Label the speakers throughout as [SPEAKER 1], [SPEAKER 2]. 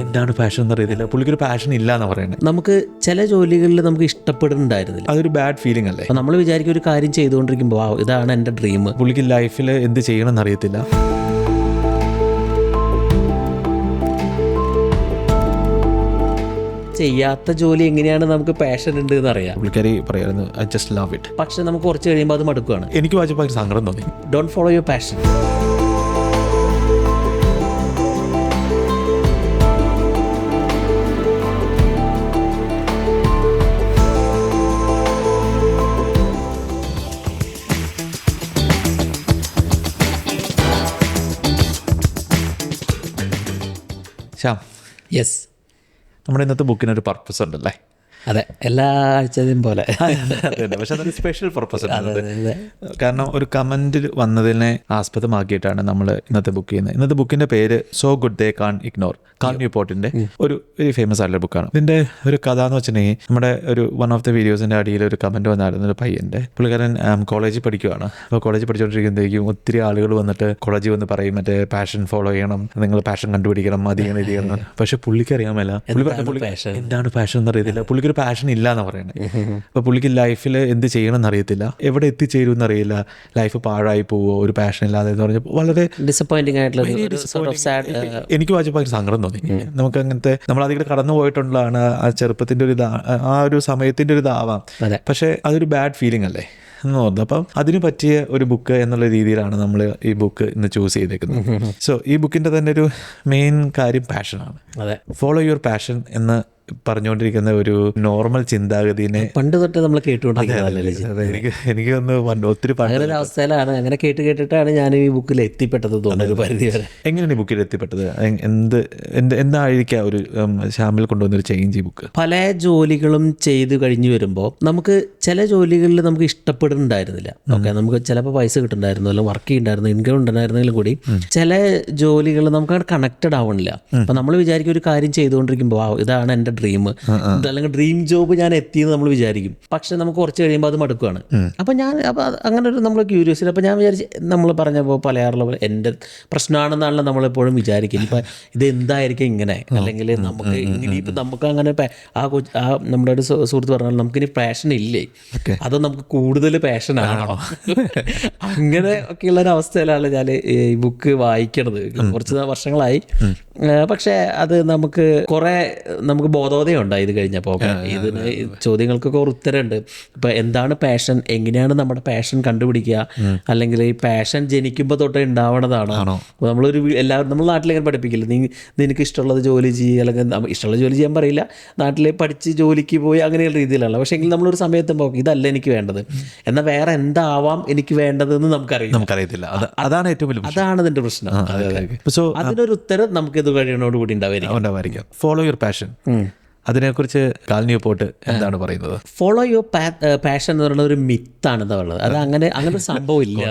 [SPEAKER 1] എന്താണ് പാഷൻ എന്ന് അറിയത്തില്ല. പുള്ളിക്കൊരു പാഷൻ ഇല്ല എന്ന് പറയുന്നത്.
[SPEAKER 2] നമുക്ക് ചില ജോലികളിൽ നമുക്ക് ഇഷ്ടപ്പെടുന്നുണ്ടായിരുന്നില്ല.
[SPEAKER 1] അതൊരു ബാഡ് ഫീലിംഗ് അല്ലേ?
[SPEAKER 2] നമ്മൾ വിചാരിക്കും ഒരു കാര്യം ചെയ്തുകൊണ്ടിരിക്കുമ്പോൾ ഇതാണ് എൻ്റെ ഡ്രീം.
[SPEAKER 1] പുള്ളിക്ക് ലൈഫിൽ എന്ത് ചെയ്യണം എന്നറിയത്തില്ല.
[SPEAKER 2] ചെയ്യാത്ത ജോലി എങ്ങനെയാണ് നമുക്ക് പാഷൻ ഉണ്ട് എന്ന് അറിയാം.
[SPEAKER 1] പുള്ളിക്കാരി പറയായിരുന്നു ഐ ജസ്റ്റ് ലവ് ഇറ്റ്.
[SPEAKER 2] പക്ഷെ നമുക്ക് കുറച്ച് കഴിയുമ്പോൾ അത് മടുക്കുകയാണ്.
[SPEAKER 1] എനിക്ക് വായിച്ചപ്പോൾ സങ്കടം തോന്നി.
[SPEAKER 2] Don't follow your passion.
[SPEAKER 1] Shyam,
[SPEAKER 2] yes,
[SPEAKER 1] നമ്മുടെ ഇന്നത്തെ ബുക്കിനൊരു പർപ്പസ് ഉണ്ടല്ലേ?
[SPEAKER 2] അതെ, എല്ലാ ആഴ്ചയും പോലെ.
[SPEAKER 1] പക്ഷെ അതൊരു സ്പെഷ്യൽ പർപ്പസ് ഉണ്ട്. കാരണം ഒരു കമന്റ് വന്നതിനെ ആസ്പദമാക്കിയിട്ടാണ് നമ്മൾ ഇന്നത്തെ ബുക്ക് ചെയ്യുന്നത്. ഇന്നത്തെ ബുക്കിന്റെ പേര് so good they can't ignore. Cal ന്യൂപോർട്ടിന്റെ ഒരു വെരി ഫേമസ് ആയിട്ടുള്ള ബുക്കാണ്. ഇതിന്റെ ഒരു കഥ എന്ന് വെച്ചിട്ടുണ്ടെങ്കിൽ നമ്മുടെ ഒരു വൺ ഓഫ് ദ വീഡിയോസിന്റെ അടിയിൽ ഒരു കമന്റ് വന്നായിരുന്നു. ഒരു പയ്യന്റെ പുള്ളിക്കാരൻ കോളേജിൽ പഠിക്കുകയാണ്. അപ്പോൾ കോളേജിൽ പഠിച്ചുകൊണ്ടിരിക്കുമ്പോഴേക്കും ഒത്തിരി ആളുകൾ വന്നിട്ട് കോളേജിൽ വന്ന് പറയും മറ്റേ പാഷൻ ഫോളോ ചെയ്യണം, നിങ്ങൾ പാഷൻ കണ്ടുപിടിക്കണം, അത് ചെയ്യണം, ഇത് ചെയ്യണം. പക്ഷെ പുള്ളിക്ക് അറിയാമല്ല എന്താണ് പാഷൻ എന്ന് അറിയത്തില്ല. പുള്ളിക്കൊരു പാഷൻ ഇല്ല എന്ന് പറയുന്നത്. അപ്പോൾ പുള്ളിക്ക് ലൈഫിൽ എന്ത് ചെയ്യണം എന്നറിയത്തില്ല, എവിടെ എത്തിച്ചേരും എന്നറിയില്ല, ലൈഫ് പാഴായി പോവോ ഒരു പാഷൻ ഇല്ലാതെ എന്ന് പറഞ്ഞപ്പോൾ വളരെ
[SPEAKER 2] ഡിസപ്പോയിന്റിംഗ് ആയിട്ടുള്ള.
[SPEAKER 1] എനിക്ക് വായിച്ചപ്പോൾ സങ്കടം തോന്നി. നമുക്ക് അങ്ങനത്തെ നമ്മൾ അതിൽ കടന്നു പോയിട്ടുള്ളതാണ്. ആ ചെറുപ്പത്തിന്റെ ഒരു ആ ഒരു സമയത്തിന്റെ ഒരു ഇതാവാം, പക്ഷെ അതൊരു ബാഡ് ഫീലിംഗ് അല്ലേ എന്ന് തോന്നുന്നു. അപ്പം അതിന് പറ്റിയ ഒരു ബുക്ക് എന്നുള്ള രീതിയിലാണ് നമ്മൾ ഈ ബുക്ക് ഇന്ന് ചൂസ് ചെയ്തേക്കുന്നത്. സോ ഈ ബുക്കിന്റെ തന്നെ ഒരു മെയിൻ കാര്യം പാഷനാണ്. ഫോളോ യുവർ പാഷൻ എന്ന് പറഞ്ഞുകൊണ്ടിരിക്കുന്ന ഒരു നോർമൽ ചിന്താഗതിനെ
[SPEAKER 2] പണ്ട് തൊട്ട് നമ്മൾ കേട്ടുകൊണ്ടിരിക്കുന്നത്.
[SPEAKER 1] എനിക്ക് ഒന്ന് ഒത്തിരി
[SPEAKER 2] അങ്ങനെ ഒരു അവസ്ഥയിലാണ്. അങ്ങനെ കേട്ടിട്ടാണ് ഞാൻ ഈ ബുക്കിൽ എത്തിപ്പെട്ടത് തോന്നുന്നു ഒരു പരിധി വരെ.
[SPEAKER 1] എങ്ങനെയാണ് ഈ ബുക്കിൽ എത്തിപ്പെട്ടത്? എന്തായിരിക്കാം ഒരു ശ്യാമിൽ കൊണ്ടുവന്നൊരു ചേഞ്ച് ഈ ബുക്ക്?
[SPEAKER 2] പല ജോലികളും ചെയ്ത് കഴിഞ്ഞ് വരുമ്പോൾ നമുക്ക് ചില ജോലികളിൽ നമുക്ക് ഇഷ്ടപ്പെടുന്നുണ്ടായിരുന്നില്ല. ഓക്കെ, നമുക്ക് ചിലപ്പോൾ പൈസ കിട്ടുന്നുണ്ടായിരുന്നു, അല്ലെങ്കിൽ വർക്ക് ചെയ്യുന്നുണ്ടായിരുന്നു, ഇൻകം ഉണ്ടായിരുന്നെങ്കിലും കൂടി ചില ജോലികൾ നമുക്ക് കണക്റ്റഡ് ആവണില്ല. അപ്പം നമ്മൾ വിചാരിക്കും ഒരു കാര്യം ചെയ്തുകൊണ്ടിരിക്കുമ്പോൾ ഇതാണ് എൻ്റെ ഡ്രീം, അല്ലെങ്കിൽ ഡ്രീം ജോബ് ഞാൻ എത്തിയെന്ന് നമ്മൾ വിചാരിക്കും. പക്ഷെ നമുക്ക് കുറച്ച് കഴിയുമ്പോൾ അത് മടുക്കുകയാണ്. അപ്പം അങ്ങനെ ഒരു നമ്മൾ ക്യൂരിയോസിറ്റി. അപ്പം ഞാൻ വിചാരിച്ച് നമ്മൾ പറഞ്ഞപ്പോൾ പലയാറുള്ള പോലെ എൻ്റെ പ്രശ്നമാണെന്നാണല്ലോ നമ്മളെപ്പോഴും വിചാരിക്കും. ഇപ്പം ഇത് എന്തായിരിക്കും ഇങ്ങനെ, അല്ലെങ്കിൽ നമുക്ക് ഇങ്ങനെ ഇപ്പം നമുക്ക് അങ്ങനെ നമ്മുടെ ഒരു സുഹൃത്ത് പറഞ്ഞാൽ നമുക്കിനി പാഷൻ ഇല്ലേ, അത് നമുക്ക് കൂടുതൽ പാഷനാണോ, അങ്ങനെ ഒക്കെയുള്ള ഒരു അവസ്ഥയിലാണ് ഞാൻ ഈ ബുക്ക് വായിക്കണത്. കുറച്ച് വർഷങ്ങളായി. പക്ഷേ അത് നമുക്ക് ബോധോദയം ഇത് കഴിഞ്ഞപ്പോൾ. ഇതിന് ചോദ്യങ്ങൾക്കൊക്കെ ഒരു ഉത്തരമുണ്ട്. ഇപ്പം എന്താണ് പാഷൻ, എങ്ങനെയാണ് നമ്മുടെ പാഷൻ കണ്ടുപിടിക്കുക, അല്ലെങ്കിൽ ഈ പാഷൻ ജനിക്കുമ്പോൾ തൊട്ടേ ഉണ്ടാവണതാണോ? നമ്മളൊരു നമ്മൾ നാട്ടിലിങ്ങനെ പഠിപ്പിക്കില്ല, നിനക്ക് ഇഷ്ടമുള്ളത് ജോലി ചെയ്യുക, അല്ലെങ്കിൽ ഇഷ്ടമുള്ള ജോലി ചെയ്യാൻ പറയില്ല, നാട്ടിൽ പഠിച്ച് ജോലിക്ക് പോയി അങ്ങനെയുള്ള രീതിയിലുള്ള. പക്ഷേ എങ്കിൽ നമ്മളൊരു സമയത്തുമ്പോൾ ഇതല്ല എനിക്ക് വേണ്ടത്, എന്നാൽ വേറെ എന്താവാം എനിക്ക് വേണ്ടതെന്ന്
[SPEAKER 1] നമുക്കറിയത്തില്ല. അതാണ് ഏറ്റവും വലിയ,
[SPEAKER 2] അതാണ് ഇതിൻ്റെ പ്രശ്നം. സോ അതിനൊരു ഉത്തരം നമുക്ക് ഇത് കഴിയണോടുകൂടി ഉണ്ടാവായിരിക്കും.
[SPEAKER 1] ഫോളോ യുവർ പാഷൻ, അതിനെക്കുറിച്ച് കാൾ ന്യൂപോർട്ട് എന്താണ് പറയുന്നത്?
[SPEAKER 2] ഫോളോ യുവർ പാഷൻ എന്ന് പറയുന്നത് ഒരു മിത്താണെന്ന് പറയുന്നത്. അത് അങ്ങനെ ഒരു സംഭവം ഇല്ല.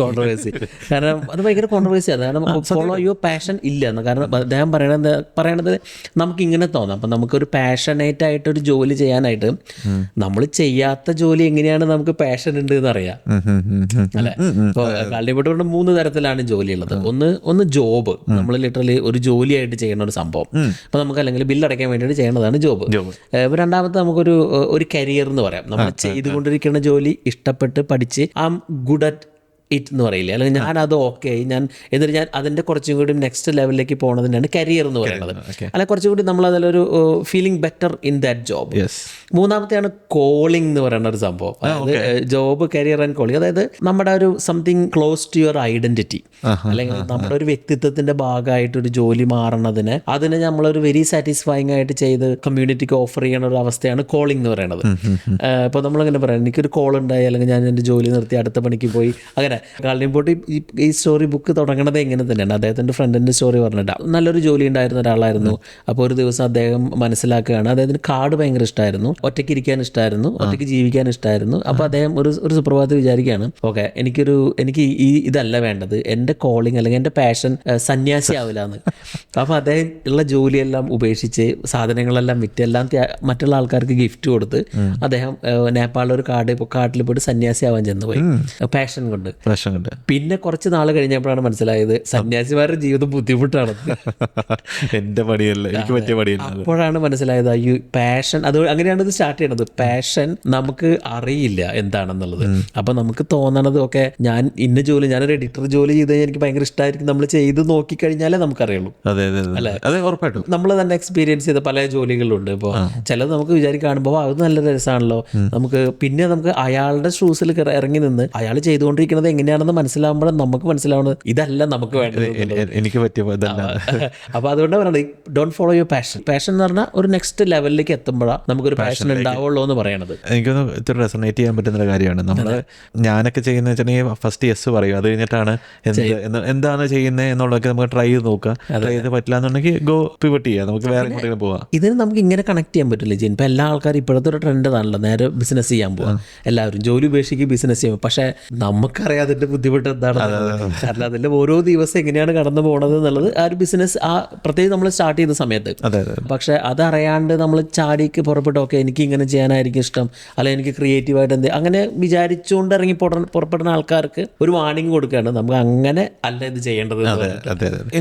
[SPEAKER 2] കോൺട്രവേഴ്സി. കാരണം അത് ഭയങ്കര കോൺട്രവേഴ്സിയാണ്. കാരണം ഫോളോ യുവർ പാഷൻ ഇല്ല എന്ന്. കാരണം അദ്ദേഹം പറയണത് നമുക്കിങ്ങനെ തോന്നാം. അപ്പം നമുക്കൊരു പാഷനേറ്റ് ആയിട്ടൊരു ജോലി ചെയ്യാനായിട്ട് നമ്മൾ ചെയ്യാത്ത ജോലി എങ്ങനെയാണ് നമുക്ക് പാഷൻ ഉണ്ട് എന്ന് അറിയാം, അല്ലേ? ഇപ്പോൾ കാൾ ന്യൂപോർട്ട് പറഞ്ഞ 3 തരത്തിലാണ് ജോലി ഉള്ളത്. ഒന്ന് ജോബ്, നമ്മൾ ലിറ്ററലി ഒരു ജോലിയായിട്ട് ചെയ്യുന്ന ഒരു സംഭവം. അപ്പം നമുക്ക് അല്ലെങ്കിൽ ബില്ലടയ്ക്കാൻ വേണ്ടിയിട്ട് ചെയ്യണതാണ് ജോബ്. രണ്ടാമത്തെ നമുക്കൊരു കരിയർ എന്ന് പറയാം. നമ്മൾ ചെയ്തുകൊണ്ടിരിക്കുന്ന ജോലി ഇഷ്ടപ്പെട്ട് പഠിച്ച് ഗുഡ് അറ്റ് ഇറ്റ് എന്ന് പറയില്ലേ, അല്ലെങ്കിൽ ഞാനത് ഓക്കെ എന്നിട്ട് ഞാൻ അതിൻ്റെ കുറച്ചും കൂടി നെക്സ്റ്റ് ലെവലിലേക്ക് പോകുന്നതിനാണ് കരിയർ എന്ന് പറയുന്നത്. അല്ലെങ്കിൽ കുറച്ചും കൂടി നമ്മൾ അതിലൊരു feeling better in that job. മൂന്നാമത്തെയാണ് കോളിംഗ് എന്ന് പറയുന്ന ഒരു സംഭവം. അതായത് ജോബ്, കരിയർ ആൻഡ് കോളിംഗ്. അതായത് നമ്മുടെ ഒരു something close to your identity, അല്ലെങ്കിൽ നമ്മുടെ ഒരു വ്യക്തിത്വത്തിന്റെ ഭാഗമായിട്ടൊരു ജോലി മാറുന്നതിന് അതിനെ നമ്മളൊരു വെരി സാറ്റിസ്ഫൈങ് ആയിട്ട് ചെയ്ത് കമ്മ്യൂണിറ്റിക്ക് ഓഫർ ചെയ്യുന്ന ഒരു അവസ്ഥയാണ് കോളിംഗ് എന്ന് പറയുന്നത്. ഇപ്പോൾ നമ്മളിങ്ങനെ പറയാം, എനിക്കൊരു കോൾ ഉണ്ടായി, അല്ലെങ്കിൽ ഞാൻ എൻ്റെ ജോലി നിർത്തി അടുത്ത പണിക്ക് പോയി. അങ്ങനെ കാൾ ന്യൂപോർട്ട് ഈ സ്റ്റോറി ബുക്ക് തുടങ്ങണത് എങ്ങനെ തന്നെയാണ്. അദ്ദേഹത്തിൻ്റെ ഫ്രണ്ടിൻ്റെ സ്റ്റോറി പറഞ്ഞിട്ടാണ്. നല്ലൊരു ജോലി ഉണ്ടായിരുന്ന ഒരാളായിരുന്നു. അപ്പോൾ ഒരു ദിവസം അദ്ദേഹം മനസ്സിലാക്കുകയാണ്, അദ്ദേഹത്തിന് കാട് ഭയങ്കര ഇഷ്ടമായിരുന്നു, ഒറ്റയ്ക്ക് ഇരിക്കാൻ ഇഷ്ടമായിരുന്നു, ഒറ്റയ്ക്ക് ജീവിക്കാൻ ഇഷ്ടമായിരുന്നു. അപ്പോൾ അദ്ദേഹം ഒരു സുപ്രഭാതത്തിൽ വിചാരിക്കുകയാണ്, ഓക്കെ, എനിക്ക് ഇതല്ല വേണ്ടത്, എൻ്റെ കോളിംഗ് അല്ലെങ്കിൽ എൻ്റെ പാഷൻ സന്യാസി ആവില്ല എന്ന്. അപ്പോൾ അദ്ദേഹം ഉള്ള ജോലിയെല്ലാം ഉപേക്ഷിച്ച് സാധനങ്ങളെല്ലാം വിറ്റെല്ലാം മറ്റുള്ള ആൾക്കാർക്ക് ഗിഫ്റ്റ് കൊടുത്ത് അദ്ദേഹം നേപ്പാളിൽ ഒരു കാട്ടിൽ പോയിട്ട് സന്യാസി ആവാൻ ചെന്ന് പോയി, പാഷൻ കൊണ്ട്.
[SPEAKER 1] പാഷൻ കണ്ട്.
[SPEAKER 2] പിന്നെ കുറച്ച് നാൾ കഴിഞ്ഞപ്പോഴാണ് മനസ്സിലായത് സന്യാസിമാരുടെ ജീവിതം ബുദ്ധിമുട്ടാണ്.
[SPEAKER 1] എൻ്റെ പണിയല്ല, എനിക്ക് പറ്റിയ പണിയല്ല.
[SPEAKER 2] അപ്പോഴാണ് മനസ്സിലായത് അയ്യോ പാഷൻ, അത് അങ്ങനെയാണ് ഇത് സ്റ്റാർട്ട് ചെയ്യണത്. പാഷൻ നമുക്ക് അറിയില്ല എന്താണെന്നുള്ളത്. അപ്പൊ നമുക്ക് തോന്നണത് ഒക്കെ ഞാൻ ഇന്ന ജോലി, ഞാനൊരു എഡിറ്റർ ജോലി ചെയ്ത് കഴിഞ്ഞാൽ എനിക്ക് ഭയങ്കര ഇഷ്ടമായിരിക്കും, നമ്മൾ ചെയ്ത് നോക്കിക്കഴിഞ്ഞാലേ നമുക്കറിയുള്ളൂ.
[SPEAKER 1] അതെ അതെ അല്ലേ, അതെ ഉറപ്പായിട്ടും.
[SPEAKER 2] നമ്മൾ തന്നെ എക്സ്പീരിയൻസ് ചെയ്ത പല ജോലികളുണ്ട്. ഇപ്പോൾ ചിലത് നമുക്ക് കാണുമ്പോൾ അത് നല്ല രസമാണല്ലോ, നമുക്ക് പിന്നെ നമുക്ക് അയാളുടെ ഷൂസിൽ ഇറങ്ങി നിന്ന് അയാൾ ചെയ്തുകൊണ്ടിരിക്കുന്നത് എങ്ങനെയാണെന്ന് മനസ്സിലാവുമ്പോഴും നമുക്ക് മനസ്സിലാവുന്നത് ഇതല്ല നമുക്ക് വേണ്ടത്,
[SPEAKER 1] എനിക്ക് പറ്റിയ.
[SPEAKER 2] അപ്പൊ അതുകൊണ്ടാണ് പറയുന്നത് don't follow your passion. Passion എന്ന് പറഞ്ഞാൽ ഒരു നെക്സ്റ്റ് ലെവലിലേക്ക് എത്തുമ്പോഴാണ് നമുക്കൊരു പാഷൻ ഉണ്ടാവുള്ളൂ എന്ന് പറയണത്.
[SPEAKER 1] എനിക്കൊന്ന് ഇത്തിരി റെസണേറ്റ് ചെയ്യാൻ പറ്റുന്ന കാര്യമാണ്. നമ്മള് ഞാനൊക്കെ ചെയ്യുന്ന വെച്ചിട്ടുണ്ടെങ്കിൽ ഫസ്റ്റ് യെസ് പറയും, അത് കഴിഞ്ഞിട്ടാണ് എന്താണ് ചെയ്യുന്നത് എന്നുള്ളതൊക്കെ നമുക്ക് ട്രൈ ചെയ്ത് നോക്കുക. ട്രൈ ചെയ്ത് പറ്റില്ല എന്നുണ്ടെങ്കിൽ ഗോ പിവട്ട് ചെയ്യാം, നമുക്ക് വേറെ എങ്ങോട്ടെങ്കിലും പോവാം.
[SPEAKER 2] ഇതിന് നമുക്ക് ഇങ്ങനെ കണക്ട് ചെയ്യാൻ പറ്റില്ല ജിൻ. ഇപ്പം എല്ലാ ആൾക്കാരും ഇപ്പോഴത്തെ ഒരു ട്രെൻഡ് ആണല്ലോ, നേരെ ബിസിനസ് ചെയ്യാൻ പോവാം. എല്ലാവരും ജോലി ഉപേക്ഷിക്ക് ബിസിനസ് ചെയ്യാം. പക്ഷെ നമുക്കറിയാം അതിന്റെ ബുദ്ധിമുട്ട് എന്താണ്. കാരണം അതിന്റെ ഓരോ ദിവസം എങ്ങനെയാണ് കടന്നു പോകണത് എന്നുള്ളത് ആ ഒരു ബിസിനസ്, ആ പ്രത്യേകിച്ച് നമ്മൾ സ്റ്റാർട്ട് ചെയ്ത സമയത്ത്. പക്ഷെ അതറിയാണ്ട് നമ്മൾ ചാടിക്ക് പുറപ്പെട്ടു, ഓക്കെ എനിക്ക് ഇങ്ങനെ ചെയ്യാനായിരിക്കും ഇഷ്ടം, അല്ലെങ്കിൽ എനിക്ക് ക്രിയേറ്റീവായിട്ട് അങ്ങനെ വിചാരിച്ചുകൊണ്ട് ഇറങ്ങി പുറപ്പെടുന്ന ആൾക്കാർക്ക് ഒരു വാർണിംഗ് കൊടുക്കുകയാണ്, നമുക്ക് അങ്ങനെ അല്ല ഇത് ചെയ്യേണ്ടത്.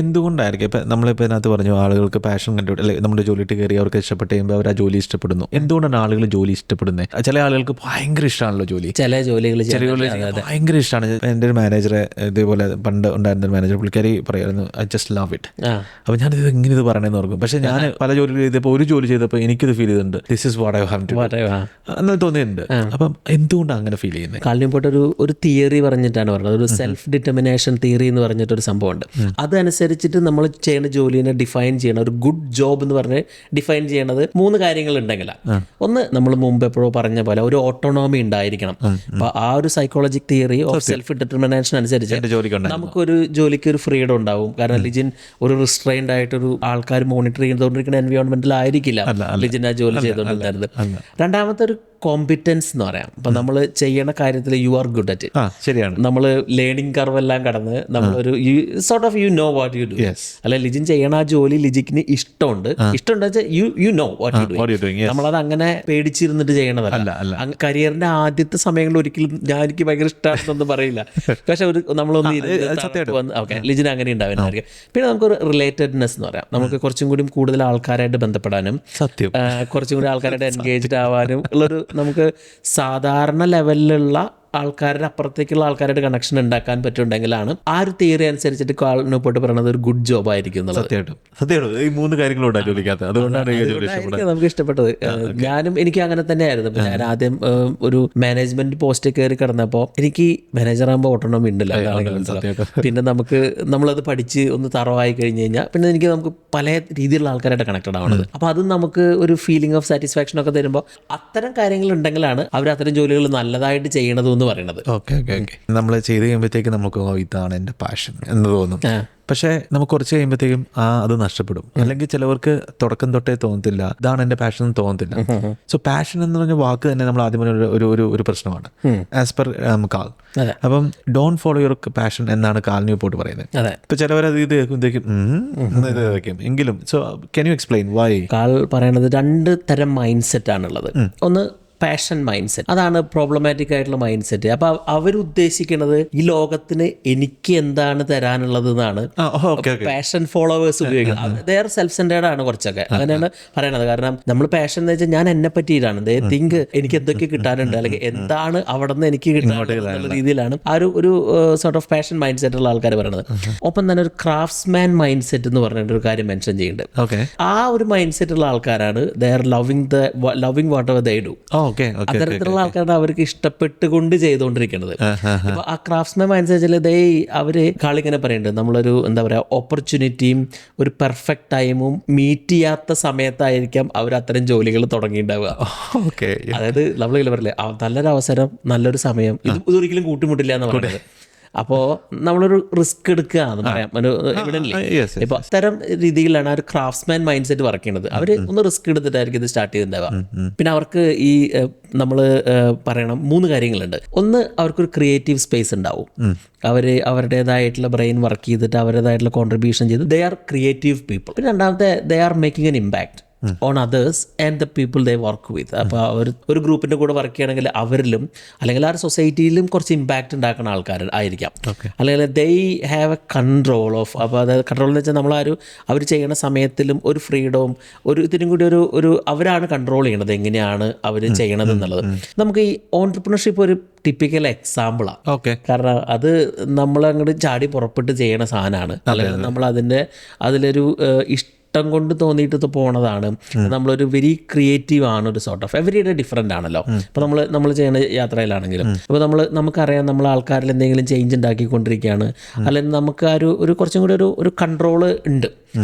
[SPEAKER 1] എന്തുകൊണ്ടായിരിക്കും ഇപ്പം നമ്മളിപ്പോൾ ഇതിനകത്ത് പറഞ്ഞു ആളുകൾക്ക് പാഷൻ കണ്ടു, അല്ലെങ്കിൽ നമ്മുടെ ജോലിയിട്ട് കയറി അവർക്ക് ഇഷ്ടപ്പെട്ട് കഴിയുമ്പോൾ അവർ ആ ജോലി ഇഷ്ടപ്പെടുന്നു. എന്തുകൊണ്ടാണ് ആളുകൾ ജോലി ഇഷ്ടപ്പെടുന്നത്? ചില ആളുകൾക്ക് ഭയങ്കര ഇഷ്ടമാണല്ലോ ജോലി, ചില ജോലികൾ ഭയങ്കര ഇഷ്ടമാണ്. എൻ്റെ ഒരു മാനേജറെ ഇതേപോലെ പണ്ട് ഉണ്ടായിരുന്ന ഒരു മാനേജർ, പുള്ളിക്കാരി പറയായിരുന്നു ഐ ജസ്റ്റ് ലവ് ഇറ്റ്. അപ്പോൾ ഞാനിത് എങ്ങനെ ഇത് പറയണമെന്ന് ഓർക്കും. പക്ഷേ ഞാൻ പല ജോലികൾ ചെയ്തപ്പോൾ ഒരു ജോലി ചെയ്തപ്പോൾ എനിക്കിത് ഫീൽ ചെയ്തിട്ടുണ്ട്, this is what I have to എന്ന് തോന്നിയിട്ടുണ്ട്. അപ്പം എന്തുകൊണ്ടാണ് അങ്ങനെ ഫീൽ ചെയ്യുന്നത്?
[SPEAKER 2] കാലിനിപ്പോട്ട് ഒരു തിയറി പറഞ്ഞിട്ടാണ് പറഞ്ഞത്, ഒരു സെൽഫ് ഡിറ്റർമിനേഷൻ തിയറി എന്ന് പറഞ്ഞിട്ടൊരു സംഭവമുണ്ട്. അതനുസരിച്ചിട്ട് നമ്മൾ ചെയ്യുന്ന ജോലിനെ ഡിഫൈൻ ചെയ്യണം. ഒരു ഗുഡ് ജോബ് എന്ന് പറഞ്ഞ് ഡിഫൈൻ ചെയ്യണത് 3 കാര്യങ്ങളുണ്ടെങ്കിലാണ്. ഒന്ന്, നമ്മൾ മുമ്പ് എപ്പോഴോ പറഞ്ഞ പോലെ ഒരു ഓട്ടോണോമി ഉണ്ടായിരിക്കണം. അപ്പൊ ആ ഒരു സൈക്കോളജിക് തിയറി ഓഫ് സെൽഫ് ഡിറ്റർമിനേഷൻ അനുസരിച്ച് നമുക്കൊരു ജോലിക്ക് ഒരു ഫ്രീഡം ഉണ്ടാവും. കാരണം ലിജിൻ ഒരു റിസ്ട്രെയിൻഡ് ആയിട്ടൊരു ആൾക്കാർ മോണിറ്റർ ചെയ്തുകൊണ്ടിരിക്കുന്ന എൻവയോൺമെന്റിൽ ആയിരിക്കില്ല ലിജിൻ ആ ജോലി ചെയ്തുകൊണ്ടിരുന്നത്. രണ്ടാമത്തെ ഒരു കോമ്പിറ്റൻസ് എന്ന് പറയാം. അപ്പം നമ്മൾ ചെയ്യണ കാര്യത്തിൽ you are good at it.
[SPEAKER 1] ശരിയാണ്.
[SPEAKER 2] നമ്മൾ ലേണിംഗ് കർവ് എല്ലാം കടന്ന് നമ്മളൊരു sort of you know what you do. അല്ലെ ലിജിൻ ചെയ്യണ ആ ജോലി ലിജിക്കിന് ഇഷ്ടമുണ്ട് വെച്ചാൽ you know what you do. നമ്മളത് അങ്ങനെ പേടിച്ചിരുന്നിട്ട് ചെയ്യണതല്ല. കരിയറിന്റെ ആദ്യത്തെ സമയങ്ങളിൽ ഒരിക്കലും ഞാൻ എനിക്ക് ഭയങ്കര ഇഷ്ടമാണെന്നൊന്നും പറയില്ല. പക്ഷെ ഒരു നമ്മളൊന്ന് ഓക്കെ ലിജിൻ അങ്ങനെ ഉണ്ടാവുന്നതായിരിക്കും. പിന്നെ നമുക്കൊരു റിലേറ്റഡ്നെസ് എന്ന് പറയാം. നമുക്ക് കുറച്ചും കൂടി കൂടുതൽ ആൾക്കാരായിട്ട് ബന്ധപ്പെടാനും കുറച്ചും കൂടി ആൾക്കാരായിട്ട് എൻഗേജ്ഡ് ആവാനും ഉള്ളൊരു, നമുക്ക് സാധാരണ ലെവലിലുള്ള ആൾക്കാരുടെ അപ്പുറത്തേക്കുള്ള ആൾക്കാരുടെ കണക്ഷൻ ഉണ്ടാക്കാൻ പറ്റുന്നുണ്ടെങ്കിലാണ് ആ ഒരു തിയറി അനുസരിച്ചിട്ട് കാലിനോട്ട് പറയുന്നത് ഒരു ഗുഡ് ജോബ് ആയിരിക്കും.
[SPEAKER 1] ഈ 3 കാര്യങ്ങളുണ്ടാ ജോലിക്കകത്ത്, അതുകൊണ്ടാണ്
[SPEAKER 2] നമുക്ക് ഇഷ്ടപ്പെട്ടത്. ഞാനും എനിക്ക് അങ്ങനെ തന്നെയായിരുന്നു. ഞാൻ ആദ്യം ഒരു മാനേജ്മെന്റ് പോസ്റ്റ് കയറി കിടന്നപ്പോൾ എനിക്ക് മാനേജർ ആകുമ്പോൾ ഓട്ടോണോമി ഉണ്ടല്ലോ. പിന്നെ നമ്മളത് പഠിച്ച് ഒന്ന് തറവായി കഴിഞ്ഞ് കഴിഞ്ഞാൽ പിന്നെ നമുക്ക് പല രീതിയിലുള്ള ആൾക്കാരായിട്ട് കണക്റ്റഡ് ആവുന്നത്. അപ്പൊ അതും നമുക്ക് ഒരു ഫീലിംഗ് ഓഫ് സാറ്റിസ്ഫാക്ഷൻ ഒക്കെ തരുമ്പോൾ അത്തരം കാര്യങ്ങൾ ഉണ്ടെങ്കിലാണ് അവർ അത്തരം ജോലികൾ നല്ലതായിട്ട് ചെയ്യണത് എന്ന് പറയുന്നത്.
[SPEAKER 1] ഓക്കെ നമ്മൾ ചെയ്ത് കഴിയുമ്പോഴത്തേക്ക് നമുക്ക് ഇതാണ് എൻ്റെ പാഷൻ എന്ന് തോന്നും. പക്ഷേ നമുക്ക് കുറച്ച് കഴിയുമ്പോഴത്തേക്കും അത് നഷ്ടപ്പെടും. അല്ലെങ്കിൽ ചിലവർക്ക് തുടക്കം തൊട്ടേ തോന്നത്തില്ല ഇതാണ് എൻ്റെ പാഷൻ എന്ന് തോന്നത്തില്ല. സോ പാഷൻ എന്ന് പറഞ്ഞ വാക്ക് തന്നെ നമ്മൾ ആദ്യം ഒരു പ്രശ്നമാണ് ആസ് പെർ കാൾ. അപ്പം ഡോണ്ട് ഫോളോ യുവർ പാഷൻ എന്നാണ് കാലിന് പോട്ട് പറയുന്നത്. ഇപ്പൊ ചിലവരത് ഇത് കേൾക്കുമ്പോഴത്തേക്കും എങ്കിലും so can you explain why?
[SPEAKER 2] Cal പറയണത് 2 തരം മൈൻഡ് സെറ്റ് ആണുള്ളത്. ഒന്ന് പാഷൻ മൈൻഡ് സെറ്റ്, അതാണ് പ്രോബ്ലമാറ്റിക് ആയിട്ടുള്ള മൈൻഡ് സെറ്റ്. അപ്പൊ അവരുദ്ദേശിക്കുന്നത് ഈ ലോകത്തിന് എനിക്ക് എന്താണ് തരാനുള്ളത് എന്നാണ് പാഷൻ ഫോളോവേഴ്സ് ഉപയോഗിക്കുന്നത്. ദേ ആർ സെൽഫ് സെന്റേർഡ് ആണ് കുറച്ചൊക്കെ, അങ്ങനെയാണ് പറയണത്. കാരണം നമ്മൾ പാഷൻ എന്ന് വെച്ചാൽ ഞാൻ എന്നെ പറ്റിയിട്ടാണ്, ദേ തിങ്ക് എനിക്ക് എന്തൊക്കെ കിട്ടാനുണ്ട് അല്ലെങ്കിൽ എന്താണ് അവിടെ നിന്ന് എനിക്ക് കിട്ടാനുള്ള രീതിയിലാണ് ആ ഒരു sort of passion mind set ഉള്ള ആൾക്കാർ പറയുന്നത്. ഒപ്പം തന്നെ ഒരു ക്രാഫ്റ്റ്സ്മാൻ മൈൻഡ് സെറ്റ് എന്ന് പറഞ്ഞിട്ട് ഒരു കാര്യം മെൻഷൻ ചെയ്യുന്നുണ്ട്. ആ ഒരു മൈൻഡ് സെറ്റ് ഉള്ള ആൾക്കാരാണ് they are loving what ever they do. അത്തരത്തിലുള്ള ആൾക്കാരാണ് അവർക്ക് ഇഷ്ടപ്പെട്ടുകൊണ്ട് ചെയ്തുകൊണ്ടിരിക്കുന്നത്. ഇപ്പൊ ആ ക്രാഫ്റ്റ്സ്മാൻ മൈൻഡ് സെറ്റിൽ അവര് കാളിങ്ങനെ പറയുന്നുണ്ട്, നമ്മളൊരു എന്താ പറയാ ഓപ്പർച്യൂണിറ്റിയും ഒരു പെർഫെക്റ്റ് ടൈമും മീറ്റ് ചെയ്യാത്ത സമയത്തായിരിക്കാം അവർ അത്തരം ജോലികൾ തുടങ്ങിയിട്ടുണ്ടാവുക. അതായത് നമ്മളിങ്ങനെ പറയില്ലേ നല്ലൊരു അവസരം നല്ലൊരു സമയം, ഇതൊരിക്കലും കൂട്ടിമുട്ടില്ല എന്ന് പറയുന്നത്. അപ്പോൾ നമ്മളൊരു റിസ്ക് എടുക്കുക എന്ന് പറയാം. ഇപ്പൊ അത്തരം രീതിയിലാണ് ആ ഒരു ക്രാഫ്റ്റ്സ്മാൻ മൈൻഡ് സെറ്റ് വർക്ക് ചെയ്യുന്നത്. അവർ ഒന്ന് റിസ്ക് എടുത്തിട്ടായിരിക്കും ഇത് സ്റ്റാർട്ട് ചെയ്തിട്ടുണ്ടാവുക. പിന്നെ അവർക്ക് ഈ നമ്മൾ പറയണം 3 കാര്യങ്ങളുണ്ട്. ഒന്ന്, അവർക്കൊരു ക്രിയേറ്റീവ് സ്പേസ് ഉണ്ടാവും. അവരുടേതായിട്ടുള്ള ബ്രെയിൻ വർക്ക് ചെയ്തിട്ട് അവരുടേതായിട്ടുള്ള കോൺട്രിബ്യൂഷൻ ചെയ്ത് ദേ ആർ ക്രിയേറ്റീവ് പീപ്പിൾ. പിന്നെ രണ്ടാമത്തെ, they are making an impact. On others and the people they work with. അപ്പോൾ ഒരു ഗ്രൂപ്പിൻ്റെ കൂടെ വർക്ക് ചെയ്യണമെങ്കിൽ അവരിലും അല്ലെങ്കിൽ ആ ഒരു സൊസൈറ്റിയിലും കുറച്ച് ഇമ്പാക്റ്റ് ഉണ്ടാക്കുന്ന ആൾക്കാർ ആയിരിക്കാം. അല്ലെങ്കിൽ they have A control of, അപ്പോൾ അതായത് കൺട്രോൾ എന്ന് വെച്ചാൽ അവർ ചെയ്യുന്ന സമയത്തിലും ഒരു ഫ്രീഡവും ഇതിനും കൂടി ഒരു അവരാണ് കൺട്രോൾ ചെയ്യണത് എങ്ങനെയാണ് അവർ ചെയ്യണത് എന്നുള്ളത്. നമുക്ക് ഈ ഓൺട്രപ്രണർഷിപ്പ് ഒരു ടിപ്പിക്കൽ എക്സാമ്പിളാണ്. കാരണം അത് നമ്മൾ അങ്ങോട്ട് ചാടി പുറപ്പെട്ട് ചെയ്യണ സാധനമാണ്. അല്ലെങ്കിൽ നമ്മൾ അതിലൊരു ഇഷ്ടം കൊണ്ട് തോന്നിയിട്ട് പോണതാണ്. നമ്മളൊരു വെരി ക്രിയേറ്റീവ് ആണ്, ഒരു sort of every day different ആണല്ലോ. അപ്പോൾ നമ്മൾ ചെയ്യുന്ന യാത്രയിലാണെങ്കിലും അപ്പോൾ നമുക്കറിയാം നമ്മൾ ആൾക്കാരിൽ എന്തെങ്കിലും ചേഞ്ച് ഉണ്ടാക്കിക്കൊണ്ടിരിക്കുകയാണ്, അല്ലെങ്കിൽ നമുക്ക് ഒരു കുറച്ചും കൂടി ഒരു കൺട്രോള് ഉണ്ട്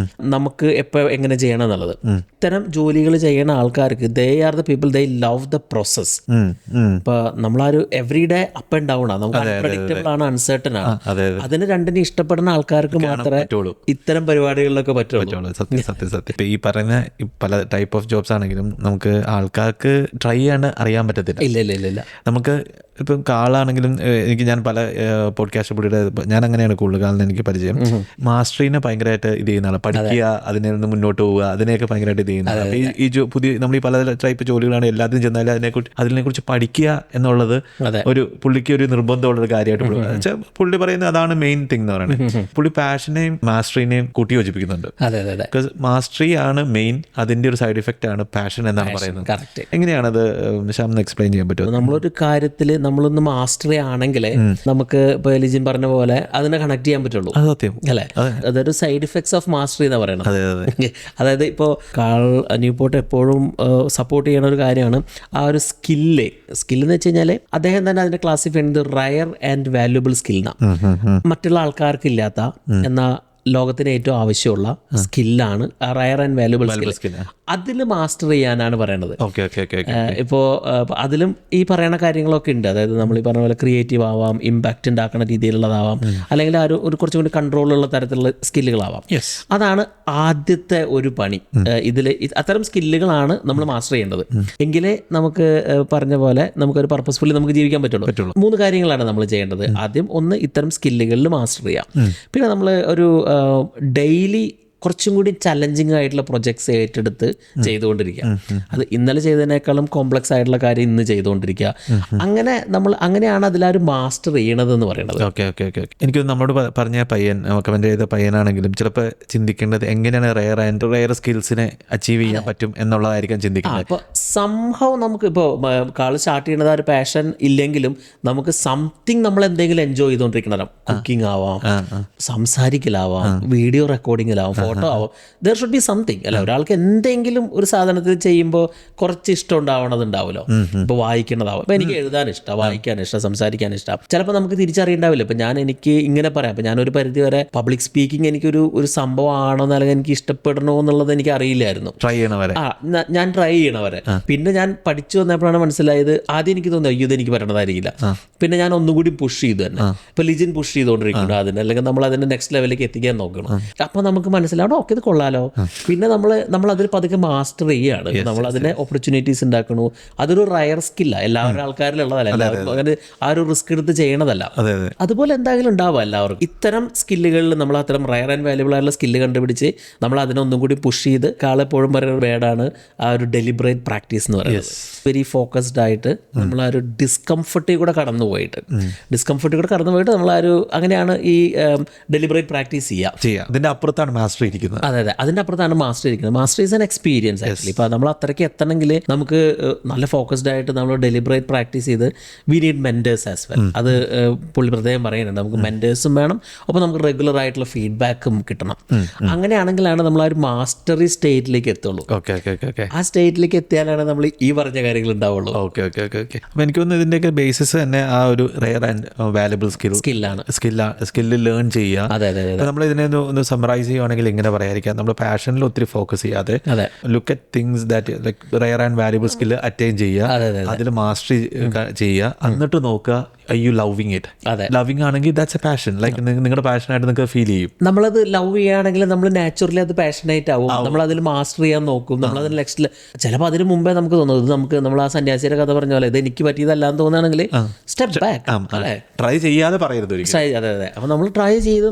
[SPEAKER 2] നമുക്ക് എപ്പോൾ എങ്ങനെ ചെയ്യണം എന്നുള്ളത്. ഇത്തരം ജോലികൾ ചെയ്യുന്ന ആൾക്കാർക്ക് they are the people, they love the process. ഇപ്പോൾ നമ്മളൊരു every day up and down ആണ്, നമുക്ക് അൺപ്രഡിക്റ്റബിൾ ആണ്, അൺസർട്ടൺ ആണ്. അതിന് രണ്ടിനും ഇഷ്ടപ്പെടുന്ന ആൾക്കാർക്ക് മാത്രമേ ഇത്തരം പരിപാടികളിലൊക്കെ പറ്റുള്ളൂ.
[SPEAKER 1] സത്യം. ഈ പറയുന്ന പല ടൈപ്പ് ഓഫ് ജോബ്സ് ആണെങ്കിലും നമുക്ക് ആൾക്കാർക്ക് ട്രൈ ചെയ്യാണ്ട് അറിയാൻ പറ്റത്തില്ല.
[SPEAKER 2] ഇല്ല.
[SPEAKER 1] നമുക്ക് ഇപ്പം കാളാണെങ്കിലും ഞാൻ പല പോഡ്കാസ്റ്റ് പുള്ളിയുടെ ഞാൻ അങ്ങനെയാണ് കൂടുതൽ കാലിന് എനിക്ക് പരിചയം. മാസ്റ്ററിനെ ഭയങ്കരമായിട്ട് ഇത് ചെയ്യുന്നതാണ്, പഠിക്കുക, അതിനെ നിന്ന് മുന്നോട്ട് പോവുക, അതിനെയൊക്കെ ഭയങ്കരമായിട്ട് ഇത് ചെയ്യുന്നത്. അപ്പോൾ ഈ പുതിയ നമ്മൾ ഈ പല ടൈപ്പ് ജോലികളാണ് എല്ലാത്തിനും ചെന്നാലും അതിനെക്കുറിച്ച് പഠിക്കുക എന്നുള്ളത് ഒരു പുള്ളിക്ക് ഒരു നിർബന്ധമുള്ളൊരു കാര്യമായിട്ട് പുള്ളി പറയുന്നത് അതാണ് മെയിൻ തിങ് എന്ന് പറയുന്നത്. പുള്ളി പാഷനെയും മാസ്റ്ററിനെയും കൂട്ടി യോജിപ്പിക്കുന്നുണ്ട്. ബിക്കോസ് മാസ്റ്ററി ആണ് മെയിൻ, അതിന്റെ ഒരു സൈഡ് ഇഫക്റ്റ് ആണ് പാഷൻ എന്നാണ് പറയുന്നത്. എങ്ങനെയാണത് ശ്യാം എക്സ്പ്ലെയിൻ ചെയ്യാൻ പറ്റുമോ?
[SPEAKER 2] നമ്മളൊരു കാര്യത്തിൽ നമ്മളൊന്ന് മാസ്റ്ററി ആണെങ്കിൽ നമുക്ക് ഇപ്പോൾ ലിജിൻ പറഞ്ഞ പോലെ അതിനെ കണക്ട് ചെയ്യാൻ പറ്റുള്ളൂ. അല്ലേ? അതൊരു സൈഡ് ഇഫക്ട്സ് ഓഫ് മാസ്റ്ററി എന്ന് പറയുന്നത്. അതായത് ഇപ്പോൾ കാൾ ന്യൂപോർട്ട് എപ്പോഴും സപ്പോർട്ട് ചെയ്യുന്ന ഒരു കാര്യമാണ് ആ ഒരു സ്കില്ലെന്ന് വെച്ച് കഴിഞ്ഞാൽ അദ്ദേഹം തന്നെ അതിനെ ക്ലാസിഫൈ ചെയ്യുന്നത് റയർ ആൻഡ് വാല്യുബിൾ സ്കിൽ എന്നാണ്. മറ്റുള്ള ആൾക്കാർക്ക് ഇല്ലാത്ത എന്നാൽ ലോകത്തിന് ഏറ്റവും ആവശ്യമുള്ള സ്കില്ലാണ് റയർ ആൻഡ് വാല്യുബിൾ സ്കിൽ. അതിൽ മാസ്റ്റർ ചെയ്യാനാണ് പറയണത്. ഇപ്പോൾ അതിലും ഈ പറയുന്ന കാര്യങ്ങളൊക്കെ ഉണ്ട്. അതായത് നമ്മൾ ഈ പറഞ്ഞ പോലെ ക്രിയേറ്റീവ് ആവാം, ഇമ്പാക്റ്റ് ഉണ്ടാക്കുന്ന രീതിയിലുള്ളതാവാം, അല്ലെങ്കിൽ ആ ഒരു കുറച്ചും കൂടി കൺട്രോളുള്ള തരത്തിലുള്ള സ്കില്ലുകളാവാം. അതാണ് ആദ്യത്തെ ഒരു പണി. ഇതിൽ അത്തരം സ്കില്ലുകളാണ് നമ്മൾ മാസ്റ്റർ ചെയ്യേണ്ടത്. എങ്കിലേ നമുക്ക് പറഞ്ഞ പോലെ നമുക്കൊരു പർപ്പസ്ഫുള്ളി നമുക്ക് ജീവിക്കാൻ പറ്റുള്ളൂ. 3 കാര്യങ്ങളാണ് നമ്മൾ ചെയ്യേണ്ടത്. ആദ്യം ഇത്തരം സ്കില്ലുകളിൽ മാസ്റ്റർ ചെയ്യാം. പിന്നെ നമ്മൾ ഒരു ഡെയിലി കുറച്ചും കൂടി ചലഞ്ചിങ് ആയിട്ടുള്ള പ്രൊജക്ട്സ് ഏറ്റെടുത്ത് ചെയ്തുകൊണ്ടിരിക്കുക. അത് ഇന്നലെ ചെയ്തതിനേക്കാളും കോംപ്ലക്സ് ആയിട്ടുള്ള കാര്യം ഇന്ന് ചെയ്തുകൊണ്ടിരിക്കുക. അങ്ങനെയാണ് അതിലൊരു മാസ്റ്റർ ചെയ്യണത് എന്ന് പറയുന്നത്.
[SPEAKER 1] എനിക്ക് നമ്മളോട് പറഞ്ഞ പയ്യൻ, കമന്റ് ചെയ്ത പയ്യനാണെങ്കിലും ചിലപ്പോൾ ചിന്തിക്കേണ്ടത് എങ്ങനെയാണ് റയർ സ്കിൽസിനെ അച്ചീവ് ചെയ്യാൻ പറ്റും എന്നുള്ളതായിരിക്കും ചിന്തിക്കുന്നത്.
[SPEAKER 2] അപ്പോൾ സംഭവം നമുക്ക് ഇപ്പോൾ കാള് സ്റ്റാർട്ട് ചെയ്യണത് ഒരു പാഷൻ ഇല്ലെങ്കിലും നമുക്ക് സംതിങ് നമ്മൾ എന്തെങ്കിലും എൻജോയ് ചെയ്തുകൊണ്ടിരിക്കണം. കുക്കിംഗ് ആവാം, സംസാരിക്കലാവാം, വീഡിയോ റെക്കോർഡിങ്ങിലാവാം, ഫോട്ടോ ആവാം. There should be something. അല്ല, ഒരാൾക്ക് എന്തെങ്കിലും ഒരു സാധനത്തിൽ ചെയ്യുമ്പോൾ കുറച്ച് ഇഷ്ടം ഉണ്ടാവണതുണ്ടാവുമല്ലോ. ഇപ്പോൾ വായിക്കണതാവും. ഇപ്പോൾ എനിക്ക് എഴുതാൻ ഇഷ്ടം, വായിക്കാൻ ഇഷ്ടം, സംസാരിക്കാൻ ഇഷ്ടം. ചിലപ്പോൾ നമുക്ക് തിരിച്ചറിയണ്ടാവില്ല. ഇപ്പം എനിക്ക് ഇങ്ങനെ പറയാം, അപ്പം ഞാനൊരു പരിധി വരെ പബ്ലിക് സ്പീക്കിംഗ് ഒരു സംഭവമാണോ അല്ലെങ്കിൽ എനിക്ക് ഇഷ്ടപ്പെടണോ എന്നുള്ളത് എനിക്ക് അറിയില്ലായിരുന്നു. ഞാൻ ട്രൈ ചെയ്യണവരെ. പിന്നെ ഞാൻ പഠിച്ചു വന്നപ്പോഴാണ് മനസ്സിലായത്. ആദ്യം എനിക്ക് തോന്നി അയ്യോ ഇതെനിക്ക് പറ്റണതായിരിക്കില്ല. പിന്നെ ഞാൻ ഒന്നുകൂടി പുഷ് ചെയ്തു തന്നെ. ഇപ്പം ലിജിൻ പുഷ് ചെയ്തുകൊണ്ടിരിക്കുന്നു അതിന്, അല്ലെങ്കിൽ നമ്മൾ അതിൻ്റെ നെക്സ്റ്റ് ലെവലിലേക്ക് എത്തിക്കാൻ നോക്കണം. അപ്പോൾ നമുക്ക് മനസ്സിലാവും ഓക്കെ ഇത് കൊള്ളാലോ. പിന്നെ നമ്മൾ അതിൽ പതുക്കെ മാസ്റ്റർ ചെയ്യുകയാണ്. നമ്മൾ അതിനെ ഓപ്പർച്യൂണിറ്റീസ് ഉണ്ടാക്കണു. അതൊരു റയർ സ്കില്ലാണ്, എല്ലാവരുടെ ആൾക്കാരിലുള്ളതല്ല, എല്ലാവർക്കും അങ്ങനെ ആ ഒരു റിസ്ക് എടുത്ത് ചെയ്യണതല്ല. അതുപോലെ എന്തായാലും ഉണ്ടാവുക എല്ലാവർക്കും. ഇത്തരം സ്കില്ലുകളിൽ നമ്മൾ അത്തരം റയർ ആൻഡ് വാല്യുബിൾ ആയിട്ടുള്ള സ്കില്ല് കണ്ടുപിടിച്ച് നമ്മൾ അതിനെ ഒന്നും കൂടി പുഷ് ചെയ്ത് കാളെപ്പോഴും പറയുന്ന വേർഡാണ് ആ ഒരു ഡെലിബറേറ്റ് പ്രാക്ടീസ് എന്ന് പറയുന്നത്. വെരി ഫോക്കസ്ഡ് ആയിട്ട് നമ്മൾ ആ ഒരു ഡിസ്കംഫർട്ടിൽ കൂടെ കടന്നു പോയിട്ട് നമ്മൾ ആ ഒരു അങ്ങനെയാണ് ഈ ഡെലിബറേറ്റ് പ്രാക്ടീസ് ചെയ്യുക.
[SPEAKER 1] അതിന്റെ അപ്പുറത്താണ് മാസ്റ്റർ ഇരിക്കുന്നത്.
[SPEAKER 2] അതെ, അതിന്റെ അപ്പുറത്താണ് മാസ്റ്റർ ഇരിക്കുന്നത്. Master is an experience actually. ഇപ്പം നമ്മൾ അത്രയ്ക്ക് എത്തണമെങ്കിൽ നമുക്ക് നല്ല ഫോക്കസ്ഡ് ആയിട്ട് നമ്മൾ ഡെലിബറേറ്റ് പ്രാക്ടീസ് ചെയ്ത് we need mentors as well. അത് പുള്ളി പ്രത്യേകം പറയുന്നുണ്ട്. നമുക്ക് മെന്റേഴ്സും വേണം, അപ്പോൾ നമുക്ക് റെഗുലർ ആയിട്ടുള്ള ഫീഡ്ബാക്കും കിട്ടണം. അങ്ങനെയാണെങ്കിലാണ് നമ്മൾ ആ ഒരു മാസ്റ്ററി സ്റ്റേറ്റിലേക്ക് എത്തുള്ളൂ. ആ സ്റ്റേറ്റിലേക്ക് എത്തിയാലാണ് നമ്മൾ ഈ പറഞ്ഞ കാര്യങ്ങൾ ഉണ്ടാവുള്ളൂ.
[SPEAKER 1] അപ്പോൾ എനിക്ക് തോന്നുന്നു ഇതിൻ്റെയൊക്കെ ബേസിസ് തന്നെ ആ ഒരു rare and valuable skill learn ചെയ്യുക. നമ്മൾ ഇതിനെ ഒന്ന് സമറൈസ് ചെയ്യുവാണെങ്കിൽ ഇങ്ങനെ പറയാതിരിക്കാം, നമ്മൾ പാഷനിൽ ഒത്തിരി ഫോക്കസ് ചെയ്യാതെ look at things that like rare and valuable skill attain ചെയ്യുക, അതിൽ മാസ്റ്ററി ചെയ്യുക, എന്നിട്ട് നോക്കുക യു ലവിങ് ഇറ്റ്.
[SPEAKER 2] അതെ.
[SPEAKER 1] ലവിങ് ആണെങ്കിൽ ദാറ്റ്സ് എ പാഷൻ. ലൈക്ക് നിങ്ങളുടെ പാഷനായിട്ട് നിങ്ങൾക്ക് ഫീൽ ചെയ്യും.
[SPEAKER 2] നമ്മളത് ലവ് ചെയ്യുകയാണെങ്കിൽ നമ്മൾ നാച്ചുറലി അത് പാഷനേറ്റ് ആവും. നമ്മൾ അതിൽ മാസ്റ്റർ ചെയ്യാൻ നോക്കും. നമ്മളതിൽ നെക്സ്റ്റ് ചിലപ്പോൾ അതിന് മുമ്പേ നമുക്ക് തോന്നും ഇത് നമുക്ക് നമ്മൾ ആ സന്യാസിയുടെ കഥ പറഞ്ഞ പോലെ ഇത് എനിക്ക് പറ്റിയതല്ല എന്ന് തോന്നുകയാണെങ്കിൽ സ്റ്റെപ്പ് ബാക്ക്. അല്ലേ,
[SPEAKER 1] ട്രൈ ചെയ്യാതെ പറയരുത്.
[SPEAKER 2] അതെ അതെ. അപ്പോൾ നമ്മൾ ട്രൈ ചെയ്ത്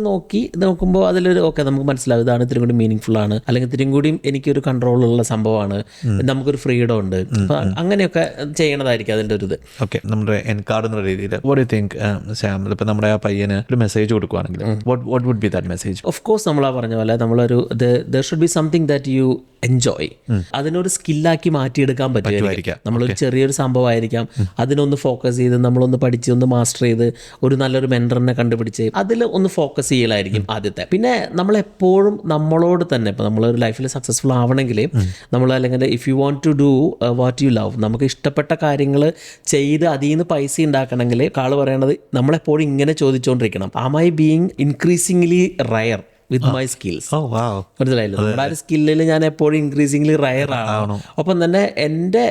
[SPEAKER 2] നോക്കുമ്പോൾ അതിലൊരു ഓക്കെ നമുക്ക് മനസ്സിലാവും ഇതാണ് ഇത്തിരി കൂടി മീനിങ് ഫുൾ ആണ്, അല്ലെങ്കിൽ ഇത്തിരി കൂടി എനിക്കൊരു കൺട്രോളുള്ള സംഭവമാണ്, നമുക്കൊരു ഫ്രീഡം ഉണ്ട്. അപ്പോൾ അങ്ങനെയൊക്കെ ചെയ്യണതായിരിക്കും അതിൻ്റെ ഒരു ഇത്.
[SPEAKER 1] ഓക്കെ, നമ്മുടെ എൻകാർഡ് എന്ന രീതിയിൽ വാട്ട് യു തിങ്ക് ശ്യാം, ഇപ്പം നമ്മുടെ ആ പയ്യന് ഒരു മെസ്സേജ് കൊടുക്കുകയാണെങ്കിൽ what would be that message?
[SPEAKER 2] Of course നമ്മളാ പറഞ്ഞ പോലെ നമ്മളൊരു there should be something that you enjoy. അതിനൊരു സ്കില്ലാക്കി മാറ്റിയെടുക്കാൻ പറ്റുമായിരിക്കും. നമ്മളൊരു ചെറിയൊരു സംഭവമായിരിക്കാം, അതിനൊന്ന് ഫോക്കസ് ചെയ്ത് നമ്മളൊന്ന് പഠിച്ച് ഒന്ന് മാസ്റ്റർ ചെയ്ത് ഒരു നല്ലൊരു മെൻറ്ററിനെ കണ്ടുപിടിച്ച് അതിൽ ഒന്ന് ഫോക്കസ് ചെയ്യലായിരിക്കും ആദ്യത്തെ. പിന്നെ നമ്മളെപ്പോഴും നമ്മളോട് തന്നെ ഇപ്പോൾ നമ്മളൊരു ലൈഫിൽ സക്സസ്ഫുൾ ആവണമെങ്കിൽ നമ്മൾ അല്ലെങ്കിൽ if you want to do what you love, നമുക്ക് ഇഷ്ടപ്പെട്ട കാര്യങ്ങൾ ചെയ്ത് അതിൽ നിന്ന് പൈസ ഉണ്ടാക്കണമെങ്കിൽ കാള് പറയണത് നമ്മളെപ്പോഴും ഇങ്ങനെ ചോദിച്ചുകൊണ്ടിരിക്കണം, am I being increasingly rare with my skills. മനസ്സിലായില്ലോ, നമ്മുടെ ആ ഒരു സ്കില്ലിൽ ഞാൻ എപ്പോഴും ഇൻക്രീസിംഗ്ലി റയർ ആണ്. ഒപ്പം തന്നെ എൻ്റെ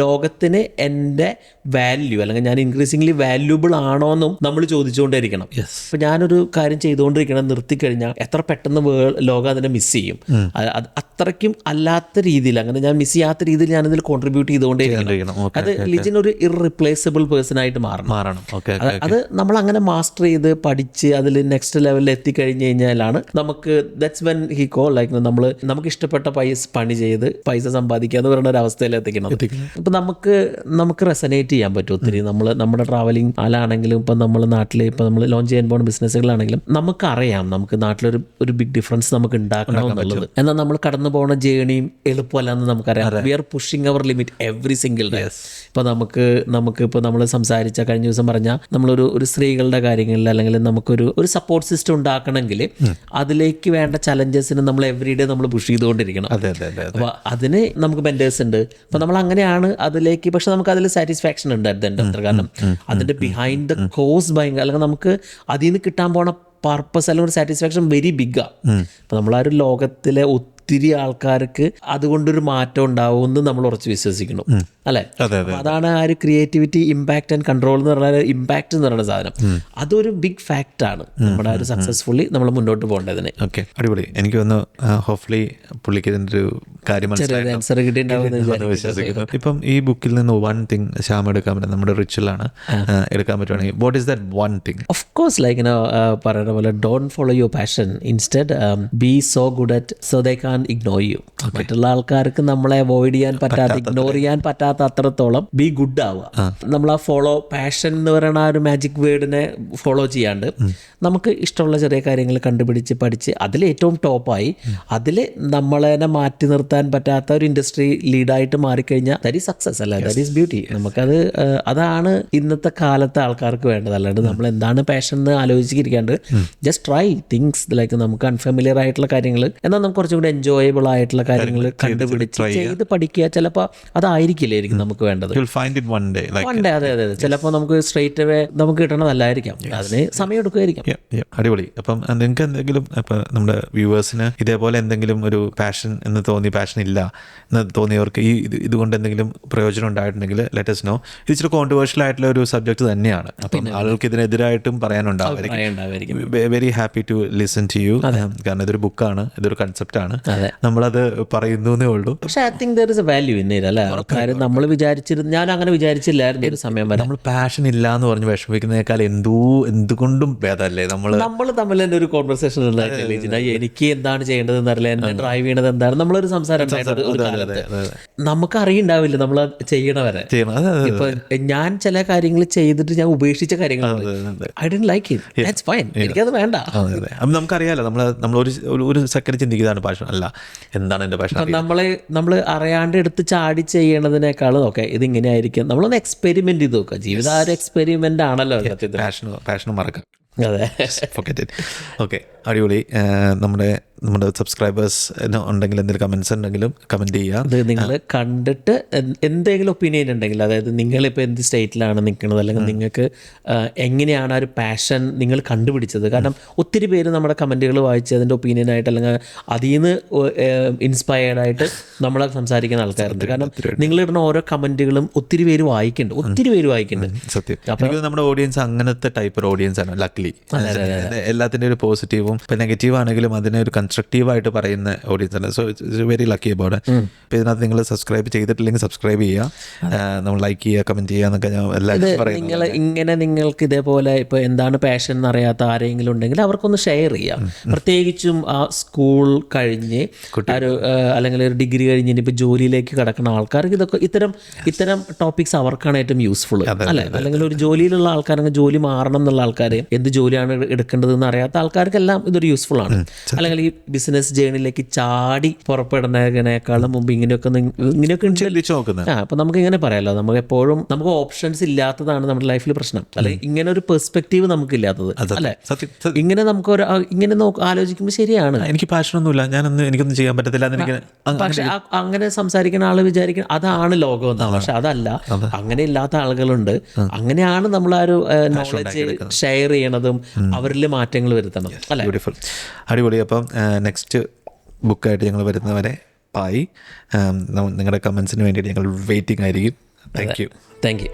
[SPEAKER 2] ലോകത്തിന് എൻ്റെ വാല്യൂ അല്ലെങ്കിൽ ഞാൻ ഇൻക്രീസിംഗ്ലി വാല്യൂബിൾ ആണോന്നും നമ്മൾ ചോദിച്ചുകൊണ്ടേയിരിക്കണം. ഇപ്പം ഞാനൊരു കാര്യം ചെയ്തുകൊണ്ടിരിക്കണം, നിർത്തിക്കഴിഞ്ഞാൽ എത്ര പെട്ടെന്ന് ലോകം അതിനെ മിസ് ചെയ്യും. അത്രയ്ക്കും അല്ലാത്ത രീതിയിൽ, അങ്ങനെ ഞാൻ മിസ് ചെയ്യാത്ത രീതിയിൽ ഞാനതിൽ കോൺട്രിബ്യൂട്ട് ചെയ്തുകൊണ്ടേയിരിക്കണം. അത് ലിജിൻ ഒരു ഇർറിപ്ലേസബിൾ പേഴ്സൺ ആയിട്ട് മാറണം. അത് നമ്മൾ അങ്ങനെ മാസ്റ്റർ ചെയ്ത് പഠിച്ച് അതിൽ നെക്സ്റ്റ് ലെവലിൽ എത്തിക്കഴിഞ്ഞ് കഴിഞ്ഞാലാണ് നമുക്ക് that's when he call like നമുക്ക് ഇഷ്ടപ്പെട്ട പണി ചെയ്ത് പൈസ സമ്പാദിക്കുക എന്ന് പറയുന്ന ഒരു അവസ്ഥയിൽ എത്തിക്കണം. ഇപ്പം നമുക്ക് റെസനേറ്റ് ചെയ്യാൻ പറ്റും ഒത്തിരി. നമ്മുടെ ട്രാവലിംഗ് ആലാണെങ്കിലും ഇപ്പം നമ്മൾ നാട്ടിൽ ഇപ്പം നമ്മൾ ലോഞ്ച് ചെയ്യാൻ പോകുന്ന ബിസിനസ്സുകളാണെങ്കിലും നമുക്കറിയാം നമുക്ക് നാട്ടിലൊരു ബിഗ് ഡിഫറൻസ് നമുക്ക് ഉണ്ടാക്കണം എന്നുള്ളത്. എന്നാൽ നമ്മൾ കടന്നു പോകുന്ന ജേണിയും എളുപ്പമല്ല എന്ന് നമുക്കറിയാം. V R pushing our limit every single day. ഇപ്പോൾ നമുക്ക് ഇപ്പോൾ നമ്മൾ സംസാരിച്ച കഴിഞ്ഞ ദിവസം പറഞ്ഞാൽ നമ്മളൊരു സ്ത്രീകളുടെ കാര്യങ്ങളിൽ അല്ലെങ്കിൽ നമുക്കൊരു സപ്പോർട്ട് സിസ്റ്റം ഉണ്ടാക്കണമെങ്കിൽ അതിലേക്ക് വേണ്ട ചലഞ്ചസിന് നമ്മൾ എവറി ഡേ നമ്മൾ പുഷ് ചെയ്തുകൊണ്ടിരിക്കണം. അപ്പോൾ അതിന് നമുക്ക് മെന്റേഴ്സ് ഉണ്ട്. അപ്പോൾ നമ്മൾ അങ്ങനെയാണ് അതിലേക്ക്, പക്ഷെ നമുക്ക് അതിൽ സാറ്റിസ്ഫാക്ഷൻ ഉണ്ട് at the end of the. കാരണം അതിന്റെ ബിഹൈൻഡ് ദ കോസ് ഭയങ്കര, അല്ലെങ്കിൽ നമുക്ക് അതിൽ നിന്ന് കിട്ടാൻ പോണ പർപ്പസ് അല്ലെങ്കിൽ ഒരു സാറ്റിസ്ഫാക്ഷൻ വെരി ബിഗ്ഗാണ്. അപ്പോൾ നമ്മളാ ഒരു ലോകത്തിലെ ഒത്തിരി ആൾക്കാർക്ക് അതുകൊണ്ടൊരു മാറ്റം ഉണ്ടാവും എന്ന് നമ്മൾ ഉറച്ച് വിശ്വസിക്കുന്നു, അല്ലേ? അതാണ് ആ ഒരു ക്രിയേറ്റിവിറ്റി, ഇമ്പാക്ട് ആൻഡ് കൺട്രോൾ എന്ന് പറഞ്ഞാൽ, ഇമ്പാക്ട് എന്ന് പറയുന്ന സാധനം അതൊരു ബിഗ് ഫാക്റ്റ് ആണ് നമ്മുടെ ഒരു സക്സസ്ഫുള്ളി നമ്മൾ മുന്നോട്ട് പോകേണ്ടതിന്.
[SPEAKER 1] ഓക്കെ, അടിപൊളി. എനിക്ക് തോന്നുന്നു ഹോപ്പ്ഫുള്ളി പുള്ളിക്ക് ഇതിൻ്റെ ഒരു കാര്യം
[SPEAKER 2] ആൻസർ കിട്ടിയിട്ടുണ്ടാവുമെന്ന്.
[SPEAKER 1] ഇപ്പം ഈ ബുക്കിൽ നിന്ന് വൺ തിങ് ശ്യാം എടുക്കാൻ പറ്റും, നമ്മുടെ റിച്വലാണ് എടുക്കാൻ പറ്റുവാണെങ്കിൽ what is that one thing?
[SPEAKER 2] Of course like പറയുന്ന പോലെ don't follow your passion, instead be so good at so they can ignore you. മറ്റുള്ള ആൾക്കാർക്ക് നമ്മളെ അവോയ്ഡ് ചെയ്യാൻ പറ്റാത്ത, ഇഗ്നോർ ചെയ്യാൻ പറ്റാത്ത അത്രത്തോളം ബി ഗുഡ് ആവുക. നമ്മൾ ആ ഫോളോ പാഷൻ എന്ന് പറയുന്ന ആ ഒരു മാജിക് വേർഡിനെ ഫോളോ ചെയ്യാണ്ട് നമുക്ക് ഇഷ്ടമുള്ള ചെറിയ കാര്യങ്ങൾ കണ്ടുപിടിച്ച് പഠിച്ച് അതിൽ ഏറ്റവും ടോപ്പായി അതിൽ നമ്മളെ മാറ്റി നിർത്താൻ പറ്റാത്ത ഒരു ഇൻഡസ്ട്രി ലീഡായിട്ട് മാറിക്കഴിഞ്ഞാൽ ദാറ്റ് ഈസ് സക്സസ്, അല്ല ദാറ്റ് ഈസ് ബ്യൂട്ടി. നമുക്കത് അതാണ് ഇന്നത്തെ കാലത്തെ ആൾക്കാർക്ക് വേണ്ടത്. അല്ലാണ്ട് നമ്മൾ എന്താണ് പാഷൻ എന്ന് ആലോചിച്ചിരിക്കാണ്ട് ജസ്റ്റ് ട്രൈ തിങ്സ് ലൈക്ക് നമുക്ക് അൺഫെമിലിയർ ആയിട്ടുള്ള കാര്യങ്ങൾ, എന്നാൽ നമുക്ക് കുറച്ചും കൂടി എൻജോയബിൾ ആയിട്ടുള്ള കാര്യങ്ങൾ കണ്ടുപിടിച്ച് ചെയ്ത് പഠിക്കുക. ചിലപ്പോൾ അതായിരിക്കില്ലായിരിക്കും നമുക്ക് വേണ്ടത്. അതെ. ചിലപ്പോൾ നമുക്ക് സ്ട്രേറ്റ് അവേ നമുക്ക് കിട്ടണതല്ലായിരിക്കാം, അതിന് സമയം എടുക്കുമായിരിക്കാം.
[SPEAKER 1] അടിപൊളി. അപ്പം നിങ്ങൾക്ക് എന്തെങ്കിലും ഇപ്പം നമ്മുടെ വ്യൂവേഴ്സിന് ഇതേപോലെ എന്തെങ്കിലും ഒരു പാഷൻ എന്ന് തോന്നി, പാഷൻ ഇല്ല എന്ന് തോന്നിയവർക്ക് ഈ ഇതുകൊണ്ട് എന്തെങ്കിലും പ്രയോജനം ഉണ്ടായിട്ടുണ്ടെങ്കിൽ ലെറ്റ് us know. ഇത് ഇച്ചിരി കോൺട്രവേഴ്ഷ്യൽ ആയിട്ടുള്ള ഒരു സബ്ജക്ട് തന്നെയാണ്. അപ്പം ആളുകൾക്ക് ഇതിനെതിരായിട്ടും പറയാനുണ്ടാവുമായിരിക്കും. Very happy to listen to you. കാരണം ഇതൊരു ബുക്കാണ്, ഇതൊരു കൺസെപ്റ്റാണ്, നമ്മളത് പറയുന്നേ ഉള്ളൂ.
[SPEAKER 2] പക്ഷേ I think there is a value in it, അല്ലേ? ആൾക്കാർ നമ്മൾ വിചാരിച്ചിരുന്നു, ഞാൻ അങ്ങനെ വിചാരിച്ചില്ലായിരുന്നു ഒരു സമയം വരെ.
[SPEAKER 1] നമ്മൾ പാഷൻ ഇല്ല എന്ന് പറഞ്ഞ് വിഷമിക്കുന്നതിനേക്കാൾ എന്തുകൊണ്ടും ഭേദമല്ലേ നമ്മൾ
[SPEAKER 2] തമ്മിൽ തന്നെ ഒരു കോൺവെർസേഷൻ ഉണ്ടായിട്ടില്ല. എനിക്ക് എന്താണ് ചെയ്യേണ്ടതെന്ന് അറിയില്ല, എന്നെ ഡ്രൈവ് ചെയ്യണത് എന്താണ്, നമ്മളൊരു സംസാരം നമുക്ക് അറിയുണ്ടാവില്ല നമ്മൾ ചെയ്യണവരെ. ഇപ്പൊ ഞാൻ ചില കാര്യങ്ങൾ ചെയ്തിട്ട് ഞാൻ ഉപേക്ഷിച്ച കാര്യങ്ങൾ I didn't like it, that's fine, എനിക്കത് വേണ്ട.
[SPEAKER 1] നമുക്കറിയാലോ, നമ്മൾ ഒരു സെക്കൻഡ് ചിന്തിക്കുന്നതാണ് പാഷൻ അല്ല, എന്താണ് എൻ്റെ പാഷൻ.
[SPEAKER 2] നമ്മൾ അറിയാണ്ട് എടുത്ത് ചാടി ചെയ്യണതിനേക്കാളും ഒക്കെ ഇതിങ്ങനെ ആയിരിക്കും. നമ്മളൊന്ന് എക്സ്പെരിമെന്റ് ചെയ്ത് നോക്കുക. ജീവിതം ആ ഒരു എക്സ്പെരിമെന്റ് ആണല്ലോ.
[SPEAKER 1] പാഷനും മറക്കാം.
[SPEAKER 2] അതെ.
[SPEAKER 1] ഓക്കെ, അടിപൊളി. നമ്മുടെ നമ്മുടെ സബ്സ്ക്രൈബേഴ്സ് ഉണ്ടെങ്കിൽ എന്തെങ്കിലും കമൻസ് ഉണ്ടെങ്കിലും കമൻറ്റ് ചെയ്യുക.
[SPEAKER 2] അത് നിങ്ങൾ കണ്ടിട്ട് എന്തെങ്കിലും ഒപ്പീനിയൻ ഉണ്ടെങ്കിൽ, അതായത് നിങ്ങളിപ്പോൾ എന്ത് സ്റ്റേറ്റിലാണ് നിൽക്കുന്നത്, അല്ലെങ്കിൽ നിങ്ങൾക്ക് എങ്ങനെയാണ് ആ ഒരു പാഷൻ നിങ്ങൾ കണ്ടുപിടിച്ചത്. കാരണം ഒത്തിരി പേര് നമ്മുടെ കമൻറ്റുകൾ വായിച്ച് അതിൻ്റെ ഒപ്പീനിയനായിട്ട് അല്ലെങ്കിൽ അതിൽ നിന്ന് ഇൻസ്പയർഡായിട്ട് നമ്മളെ സംസാരിക്കുന്ന ആൾക്കാരുണ്ട്. കാരണം നിങ്ങളിടുന്ന ഓരോ കമൻറ്റുകളും ഒത്തിരി പേര് വായിക്കുന്നുണ്ട്.
[SPEAKER 1] സത്യം. എനിക്ക് നമ്മുടെ ഓഡിയൻസ് അങ്ങനത്തെ ടൈപ്പ് ഒരു ഓഡിയൻസ് ആണ് ലക്ലി. എല്ലാത്തിൻ്റെ ഒരു പോസിറ്റീവും ഇപ്പം നെഗറ്റീവ് ആണെങ്കിലും അതിനെ ഒരു കൺസ്ട്രക്റ്റീവായിട്ട് പറയുന്ന ഓഡിയൻസ് ആണ്. So it's very lucky about. ഇപ്പം ഇതിനകത്ത് നിങ്ങൾ സബ്സ്ക്രൈബ് ചെയ്തിട്ടില്ലെങ്കിൽ സബ്സ്ക്രൈബ് ചെയ്യുക, നമ്മൾ ലൈക്ക് ചെയ്യുക, കമൻറ്റ് ചെയ്യുക എന്നൊക്കെ ഞാൻ എല്ലാവരും പറയുന്നത്.
[SPEAKER 2] ഇങ്ങനെ നിങ്ങൾക്ക് ഇതേപോലെ ഇപ്പോൾ എന്താണ് പാഷൻ എന്നറിയാത്ത ആരെങ്കിലും ഉണ്ടെങ്കിൽ അവർക്കൊന്ന് ഷെയർ ചെയ്യാം. പ്രത്യേകിച്ചും ആ സ്കൂൾ കഴിഞ്ഞ് ഒരു അല്ലെങ്കിൽ ഒരു ഡിഗ്രി കഴിഞ്ഞ് ഇപ്പോൾ ജോലിയിലേക്ക് കിടക്കുന്ന ആൾക്കാർക്ക് ഇതൊക്കെ ഇത്തരം ടോപ്പിക്സ് അവർക്കാണ് ഏറ്റവും യൂസ്ഫുൾ അല്ലേ. അല്ലെങ്കിൽ ഒരു ജോലിയിലുള്ള ആൾക്കാരെങ്കിൽ ജോലി മാറണം എന്നുള്ള ആൾക്കാർ, എന്ത് ജോലിയാണ് എടുക്കേണ്ടതെന്ന് അറിയാത്ത ആൾക്കാർക്കെല്ലാം ഇതൊരു യൂസ്ഫുൾ ആണ്. അല്ലെങ്കിൽ ഈ ബിസിനസ് ജേണിലേക്ക് ചാടി പുറപ്പെടുന്നതിനേക്കാളും മുമ്പ് ഇങ്ങനെയൊക്കെ അപ്പൊ നമുക്ക് ഇങ്ങനെ പറയാലോ, നമുക്ക് എപ്പോഴും നമുക്ക് ഓപ്ഷൻസ് ഇല്ലാത്തതാണ് നമ്മുടെ ലൈഫിൽ പ്രശ്നം. അല്ലെ, ഇങ്ങനെ ഒരു പെർസ്പെക്റ്റീവ് നമുക്ക് ഇല്ലാത്തത് അല്ലെ. ഇങ്ങനെ നമുക്ക് ഇങ്ങനെ ആലോചിക്കുമ്പോൾ ശരിയാണ്,
[SPEAKER 1] എനിക്ക് പാഷനൊന്നുമില്ല, എനിക്കൊന്നും ചെയ്യാൻ പറ്റത്തില്ല.
[SPEAKER 2] പക്ഷെ അങ്ങനെ സംസാരിക്കുന്ന ആള് വിചാരിക്കണം അതാണ് ലോകം എന്നാണ്. പക്ഷെ അതല്ല, അങ്ങനെ ഇല്ലാത്ത ആളുകളുണ്ട്. അങ്ങനെയാണ് നമ്മൾ ആ ഒരു നോളജ് ഷെയർ ചെയ്യണതും അവരിൽ മാറ്റങ്ങൾ വരുത്തണം അല്ലെ.
[SPEAKER 1] ബ്യൂട്ടിഫുൾ, അടിപൊളി. അപ്പം നെക്സ്റ്റ് ബുക്കായിട്ട് ഞങ്ങൾ വരുന്നവരെ നിങ്ങളുടെ കമൻസിന് വേണ്ടിയിട്ട് ഞങ്ങൾ വെയിറ്റിംഗ് ആയിരിക്കും. Thank you.